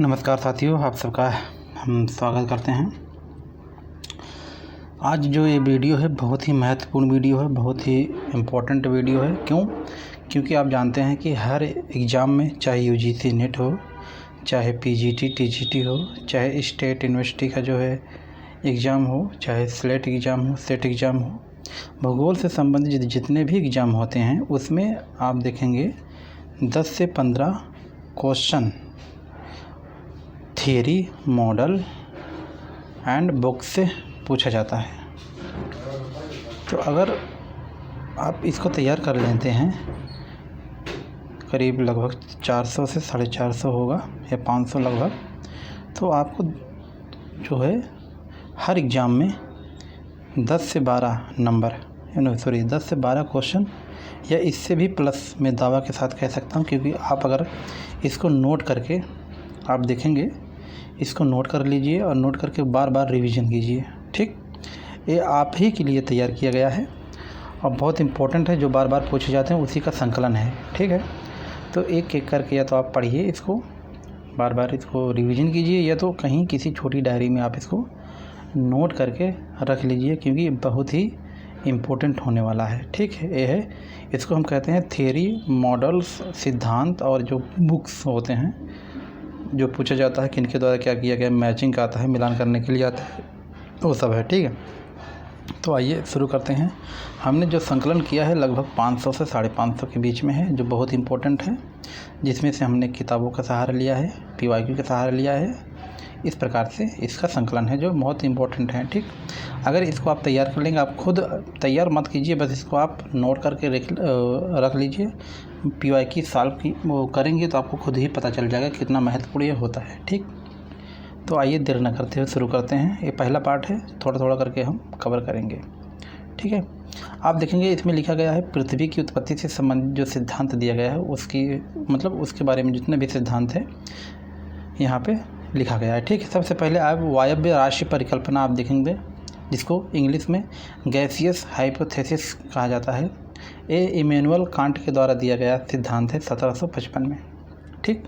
नमस्कार साथियों, आप सबका हम स्वागत करते हैं। आज जो ये वीडियो है बहुत ही महत्वपूर्ण वीडियो है, बहुत ही इम्पोर्टेंट वीडियो है। क्योंकि आप जानते हैं कि हर एग्ज़ाम में, चाहे यूजीसी नेट हो, चाहे पीजीटी टीजीटी हो, चाहे स्टेट यूनिवर्सिटी का जो है एग्ज़ाम हो, चाहे स्लेट एग्ज़ाम हो, सेट एग्ज़ाम हो, भूगोल से संबंधित जितने भी एग्ज़ाम होते हैं उसमें आप देखेंगे 10 से 15 question theory, model and book से पूछा जाता है। तो अगर आप इसको तैयार कर लेते हैं, करीब लगभग 400 से 450 होगा या 500 लगभग, तो आपको जो है हर एग्ज़ाम में 10 से 12 नंबर 10 से 12 क्वेश्चन या इससे भी प्लस मैं दावा के साथ कह सकता हूँ। क्योंकि आप अगर इसको नोट करके आप देखेंगे, इसको नोट कर लीजिए और नोट करके बार बार रिवीजन कीजिए। ठीक, ये आप ही के लिए तैयार किया गया है और बहुत इम्पोर्टेंट है। जो बार बार पूछे जाते हैं उसी का संकलन है। ठीक है, तो एक एक करके या तो आप पढ़िए, इसको बार बार इसको रिवीजन कीजिए, या तो कहीं किसी छोटी डायरी में आप इसको नोट करके रख लीजिए, क्योंकि बहुत ही इम्पोर्टेंट होने वाला है। ठीक है, ये है, इसको हम कहते हैं थियरी, मॉडल्स, सिद्धांत और जो बुक्स होते हैं जो पूछा जाता है कि इनके द्वारा क्या किया गया, मैचिंग का आता है, मिलान करने के लिए आता है, वो सब है। ठीक है, तो आइए शुरू करते हैं। हमने जो संकलन किया है लगभग 500 से 550 के बीच में है, जो बहुत इम्पोर्टेंट है, जिसमें से हमने किताबों का सहारा लिया है, पीवाईक्यू का सहारा लिया है। इस प्रकार से इसका संकलन है जो बहुत इम्पोर्टेंट है। ठीक, अगर इसको आप तैयार कर लेंगे, आप खुद तैयार मत कीजिए, बस इसको आप नोट करके रख लीजिए। पीवाईक्यू सॉल्व की वो करेंगे तो आपको खुद ही पता चल जाएगा कितना महत्वपूर्ण ये होता है। ठीक, तो आइए देर न करते हुए शुरू करते हैं। ये पहला पार्ट है, थोड़ा थोड़ा करके हम कवर करेंगे। ठीक है, आप देखेंगे इसमें लिखा गया है पृथ्वी की उत्पत्ति से संबंधित जो सिद्धांत दिया गया है उसके बारे में जितने भी सिद्धांत हैं यहाँ पे लिखा गया है। ठीक है, सबसे पहले आप वायव्य राशि परिकल्पना आप देखेंगे, जिसको इंग्लिश में गैसियस हाइपोथेसिस कहा जाता है। ये इमैनुअल कांट के द्वारा दिया गया सिद्धांत है 1755 में। ठीक,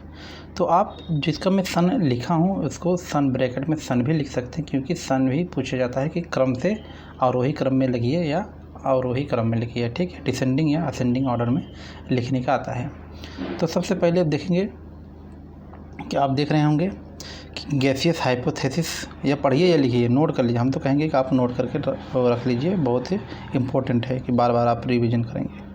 तो आप जिसका मैं सन लिखा हूँ उसको सन ब्रैकेट में सन भी लिख सकते हैं, क्योंकि सन भी पूछा जाता है कि क्रम से आरोही क्रम में लिखिए या अवरोही क्रम में लिखिए। ठीक है, डिसेंडिंग या असेंडिंग ऑर्डर में लिखने का आता है। तो सबसे पहले आप देखेंगे कि आप देख रहे होंगे कि गैसियस हाइपोथेसिस, या पढ़िए या लिखिए, नोट कर लीजिए। हम तो कहेंगे कि आप नोट करके रख लीजिए, बहुत ही इम्पोर्टेंट है कि बार बार आप रिवीजन करेंगे।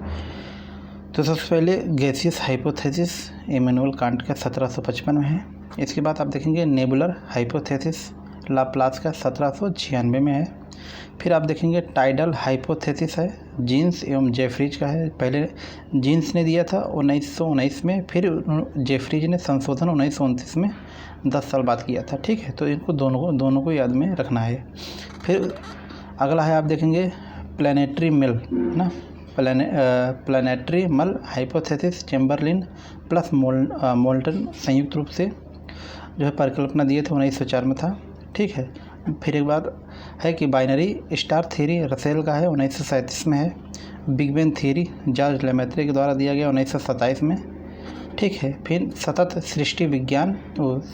तो सबसे पहले गैसियस हाइपोथेसिस इमैनुअल कांट का 1755 में है। इसके बाद आप देखेंगे नेबुलर हाइपोथेसिस लाप्लास का 1796 में है। फिर आप देखेंगे टाइडल हाइपोथेसिस है, जीन्स एवं जेफरीज का है। पहले जीन्स ने दिया था 1919 में, फिर जेफरीज ने संशोधन 1929 में 10 साल बाद किया था। ठीक है, तो इनको दोनों को याद में रखना है। फिर अगला है, आप देखेंगे प्लानिटरी मिल ना, प्लानिटरी मल हाइपोथेसिस चैम्बरलिन प्लस मोल्टन संयुक्त रूप से जो है परिकल्पना दिए थे 1904 में था। ठीक है, फिर एक बात है कि बाइनरी स्टार थ्योरी रसेल का है, 1937 में है। Big bang theory George Lemaître के द्वारा दिया गया 1927 में। ठीक है, फिर सतत सृष्टि विज्ञान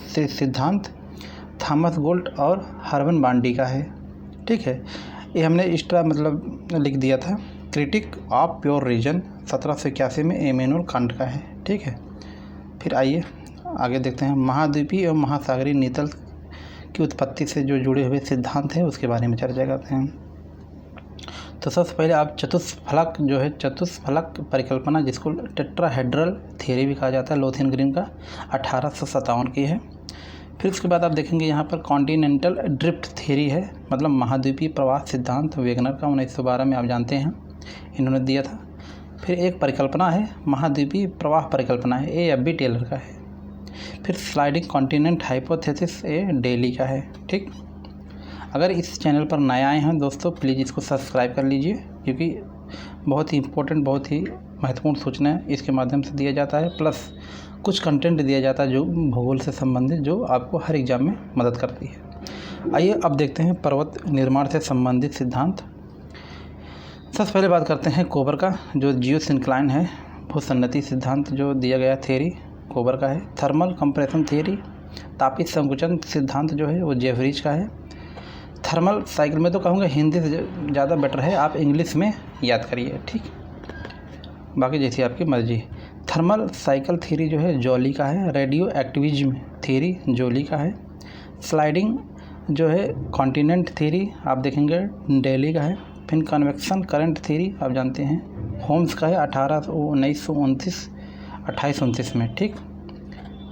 सिद्धांत थॉमस गोल्ट और हर्बन बांडी का है। ठीक है, ये हमने एक्स्ट्रा लिख दिया था। क्रिटिक ऑफ प्योर रीजन 1781 में इमैनुअल कांट का है। ठीक है, फिर आइए आगे देखते हैं। महाद्वीपीय एवं महासागरीय नीतल की उत्पत्ति से जो जुड़े हुए सिद्धांत हैं उसके बारे में चर्चा करते हैं। तो सबसे पहले आप चतुष्फलक परिकल्पना, जिसको टेट्राहेड्रल थ्योरी भी कहा जाता है, लोथेनग्रीन का 1857 की है। फिर उसके बाद आप देखेंगे यहाँ पर कॉन्टिनेंटल ड्रिफ्ट थ्योरी है, महाद्वीपीय प्रवाह सिद्धांत वेगनर का 1912 में, आप जानते हैं इन्होंने दिया था। फिर एक परिकल्पना है महाद्वीपीय प्रवाह परिकल्पना है, ए एफ बी टेलर का है। फिर स्लाइडिंग कॉन्टिनेंट हाइपोथेसिस ए डेली का है। ठीक, अगर इस चैनल पर नए आए हैं दोस्तों, प्लीज़ इसको सब्सक्राइब कर लीजिए, क्योंकि बहुत ही इम्पोर्टेंट, बहुत ही महत्वपूर्ण सूचना इसके माध्यम से दिया जाता है, प्लस कुछ कंटेंट दिया जाता है जो भूगोल से संबंधित, जो आपको हर एग्जाम में मदद करती है। आइए अब देखते हैं पर्वत निर्माण से संबंधित सिद्धांत। सबसे पहले बात करते हैं कोबर का, जो जियोसिंक्लाइन है, भूसन्नति सिद्धांत जो दिया गया थ्योरी कोबर का है। थर्मल कंप्रेशन थ्योरी तापीय संकुचन सिद्धांत जो है वो जेफरीज का है। थर्मल साइकिल में तो कहूँगा हिंदी से ज़्यादा बेटर है, आप इंग्लिश में याद करिए, ठीक, बाकी जैसी आपकी मर्जी। थर्मल साइकिल थ्योरी जो है जॉली का है। रेडियो एक्टिविज्म थ्योरी जॉली का है। स्लाइडिंग जो है कॉन्टिनेंट थ्योरी आप देखेंगे दिल्ली का है। फिर कन्वेक्शन करंट थ्योरी आप जानते हैं होम्स का है 2829 में, ठीक।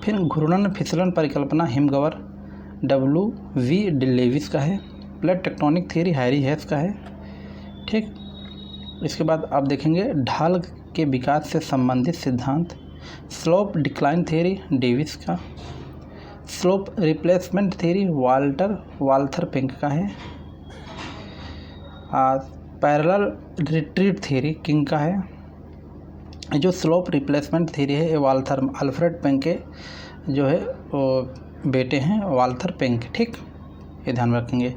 फिर घूर्णन फिसलन परिकल्पना हिमगवर W.V. लेविस का है। प्लेट टेक्टोनिक थ्योरी हैरी हेस का है, ठीक। इसके बाद आप देखेंगे ढाल के विकास से संबंधित सिद्धांत स्लोप डिक्लाइन थ्योरी डेविस का। Slope replacement theory Walther Penck का है। पैरेलल रिट्रीट थ्योरी किंग का है। जो स्लोप रिप्लेसमेंट थ्योरी है ये अल्फ्रेड पेंक के जो है वो बेटे हैं वाल्थर पेंक, ठीक, ये ध्यान रखेंगे।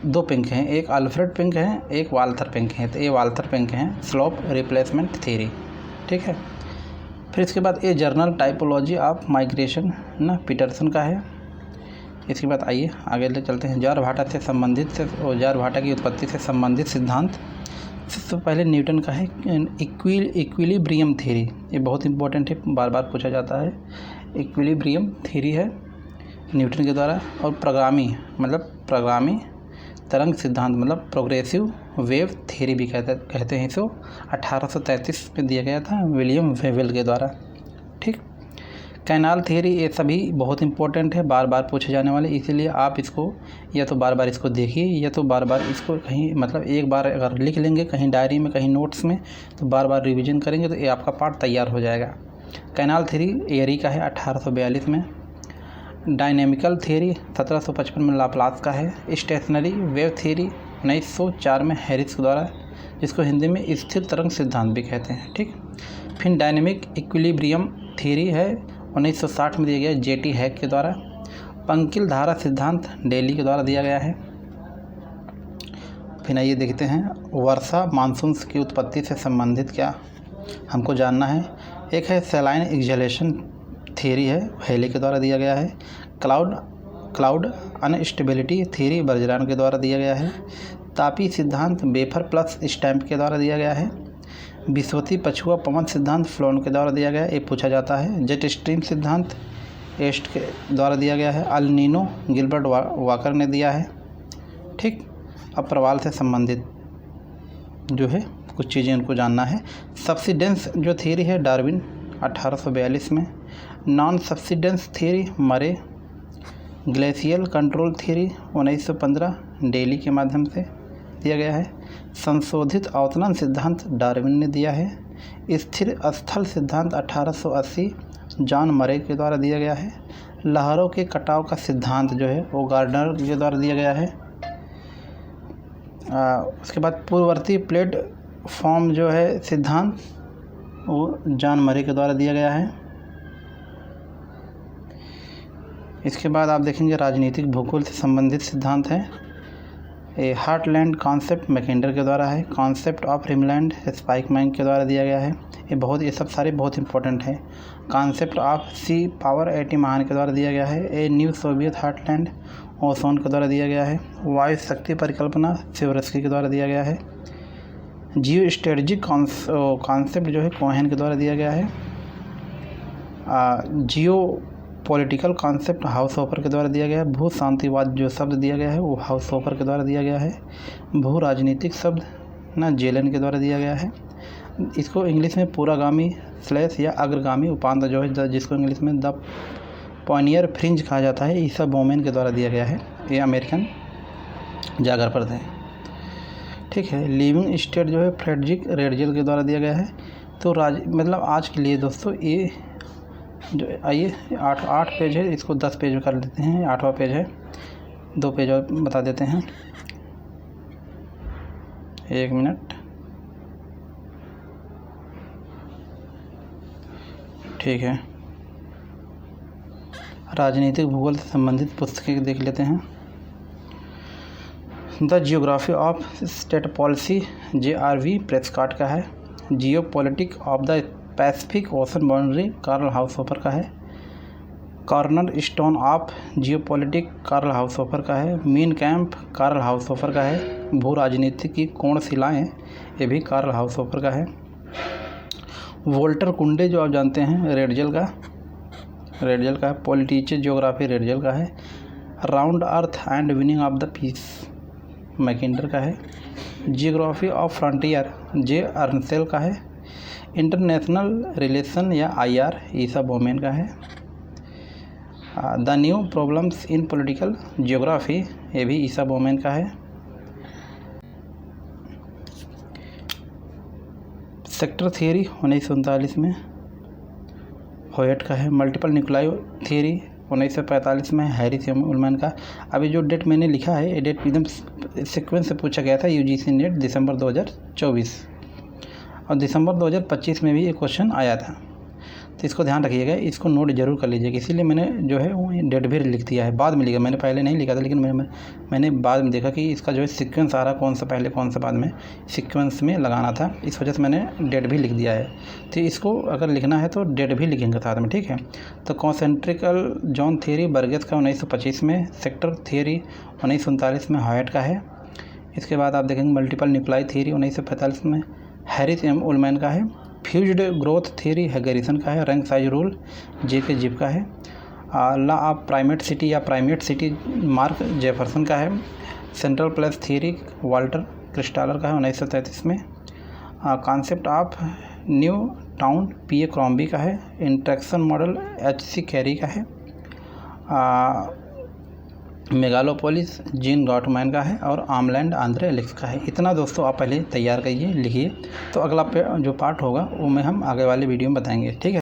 2 पेंक हैं, एक अल्फ्रेड पेंक है, एक वाल्थर पेंक है, तो ये वाल्थर पेंक हैं स्लोप रिप्लेसमेंट थ्योरी, ठीक है। फिर इसके बाद ये जर्नल टाइपोलॉजी ऑफ माइग्रेशन ना पीटरसन का है। इसके बाद आइए आगे ले चलते हैं। ज्वारभाटा की उत्पत्ति से संबंधित सिद्धांत। सबसे पहले न्यूटन का है इक्विलिब्रियम थ्योरी, ये बहुत इंपॉर्टेंट है, बार बार पूछा जाता है। इक्विलिब्रियम थ्योरी है न्यूटन के द्वारा। और प्रगामी तरंग सिद्धांत मतलब प्रोग्रेसिव वेव थ्योरी भी कहते हैं इसको, 1833 में दिया गया था विलियम वेवेल के द्वारा, ठीक। कैनाल थ्योरी ये सभी बहुत इंपॉर्टेंट है, बार बार पूछे जाने वाले, इसीलिए आप इसको या तो बार बार इसको देखिए या तो बार बार इसको कहीं एक बार अगर लिख लेंगे कहीं डायरी में कहीं नोट्स में तो बार बार रिवीजन करेंगे तो ये आपका पाठ तैयार हो जाएगा। कैनाल थ्योरी एरी का है 1842 में। डायनेमिकल थ्योरी 1755 में लाप्लास का है। स्टेशनरी वेव थ्योरी 1904 में हैरिस के द्वारा, जिसको हिंदी में स्थिर तरंग सिद्धांत भी कहते हैं, ठीक। फिर डायनेमिक इक्विलिब्रियम थ्योरी है 1960 में दिया गया J.T. हैक के द्वारा। पंकिल धारा सिद्धांत दिल्ली के द्वारा दिया गया है। फिर आइए देखते हैं वर्षा मानसून की उत्पत्ति से संबंधित क्या हमको जानना है। एक है सैलाइन एक्सहेलेशन थ्योरी है, हेली के द्वारा दिया गया है। क्लाउड अनस्टेबिलिटी थ्योरी बर्जरान के द्वारा दिया गया है। तापी सिद्धांत बेफर प्लस स्टैम्प के द्वारा दिया गया है। विश्वती पछुआ पवन सिद्धांत फ्लोन के द्वारा दिया गया है, ये पूछा जाता है। जेट स्ट्रीम सिद्धांत एस्ट के द्वारा दिया गया है। अल नीनो गिलबर्ट वाकर ने दिया है, ठीक। अब प्रवाल से संबंधित जो है कुछ चीज़ें उनको जानना है। सब्सिडेंस जो थ्योरी है डार्विन 1842 में। नॉन सब्सिडेंस थ्योरी मरे। ग्लेशियल कंट्रोल थ्योरी 1915 दिल्ली के माध्यम से दिया गया है। संशोधित अवतरण सिद्धांत डार्विन ने दिया है। स्थिर स्थल सिद्धांत 1880 जॉन मरे के द्वारा दिया गया है। लहरों के कटाव का सिद्धांत जो है वो गार्डनर के द्वारा दिया गया है। उसके बाद पूर्ववर्ती प्लेटफॉर्म जो है सिद्धांत वो जॉन मरे के द्वारा दिया गया है। इसके बाद आप देखेंगे राजनीतिक भूगोल से संबंधित सिद्धांत है। ये हार्टलैंड कॉन्सेप्ट मैकेंडर के द्वारा है। कॉन्सेप्ट ऑफ रिमलैंड स्पाइकमैन के द्वारा दिया गया है। ये सब सारे बहुत इंपॉर्टेंट हैं। कॉन्सेप्ट ऑफ सी पावर 80 महान के द्वारा दिया गया है। ए न्यू सोवियत हार्टलैंड ओसोन के द्वारा दिया गया है। वायु शक्ति परिकल्पना सिवरस्की के द्वारा दिया गया है। जियो स्ट्रेटजिक कॉन्सेप्ट जो है कोहेन के द्वारा दिया गया है। जियो पॉलिटिकल कॉन्सेप्ट हाउस होपर के द्वारा दिया गया है। भू शांतिवाद जो शब्द दिया गया है वो हाउस होपर के द्वारा दिया गया है। भू राजनीतिक शब्द ना जेलन के द्वारा दिया गया है। इसको इंग्लिश में पूरागामी / या अग्रगामी उपांत जो है जिसको इंग्लिश में द पॉनियर फ्रिंज कहा जाता है, ईसा बोमेन के द्वारा दिया गया है। ये अमेरिकन जागर पर थे, ठीक है। लिविंग स्टेट जो है फ्रेडरिक रेडजेल के द्वारा दिया गया है। तो आज के लिए दोस्तों ये जो आइए 8 पेज है, इसको 10 पेज में कर लेते हैं। 8वां पेज है, 2 पेज और बता देते हैं। 1 मिनट, ठीक है। राजनीतिक भूगोल से संबंधित पुस्तकें देख लेते हैं। The geography of state policy JRV Prescott का है। Geo politic of the Pacific Ocean boundary Karl Haushofer का है। Corner stone of geopolitic Karl Haushofer का है। मीन कैंप कार्ल हाउसहोफर का है। भू राजनीति की कोणशिलाएँ ये भी कार्ल हाउसहोफर का है। वोल्टर कुंडे जो आप जानते हैं रेडजल का है। पॉलिटिशियन ज्योग्राफी रेडजल का है। Round earth and winning of the peace Mackinder का है। Geography of frontier J Ancel का है। इंटरनेशनल रिलेशन या IR ईसा बोमेन का है। The new problems in political geography ये भी ईसा बोमेन का है। सेक्टर थियरी 1939 में होयट का है। मल्टीपल न्यूक्लियाई थियरी 1945 में हैरिस उलमैन का। अभी जो डेट मैंने लिखा है ये डेट एकदम सीक्वेंस से पूछा गया था UGC नेट दिसंबर 2024 और दिसंबर 2025 में भी एक क्वेश्चन आया था, तो इसको ध्यान रखिएगा, इसको नोट जरूर कर लीजिएगा। इसीलिए मैंने जो है वो डेट भी लिख दिया है, बाद में लिखा, मैंने पहले नहीं लिखा था, लेकिन मैंने बाद में देखा कि इसका जो है सीक्वेंस आ रहा, कौन सा पहले कौन सा बाद में, सीक्वेंस में लगाना था, इस वजह से मैंने डेट भी लिख दिया है। तो इसको अगर लिखना है तो डेट भी लिखेंगे साथ में, ठीक है। तो कॉन्सेंट्रिकल जोन थियरी बर्गेस का 1925 में। सेक्टर थियरी 1939 में हॉयट का है। इसके बाद आप देखेंगे मल्टीपल न्यूक्लियाई थियरी 1945 में हैरिस उलमैन का है। फ्यूज्ड ग्रोथ थियरी हैगेरिसन का है। Rank size rule JK zip का है। लॉ ऑफ प्राइमेट सिटी या प्राइमेट सिटी मार्क जेफरसन का है। सेंट्रल प्लेस थियरी वाल्टर क्रिस्टालर का है 1933 में। Concept of new town PA क्रॉम्बी का है। इंट्रैक्शन मॉडल HC कैरी का है। मेगालोपोलिस जीन गॉटमैन का है और आमलैंड आंद्रे एलेक्स का है। इतना दोस्तों आप पहले तैयार करिए, लिखिए, तो अगला जो पार्ट होगा वो मैं हम आगे वाले वीडियो में बताएंगे, ठीक है।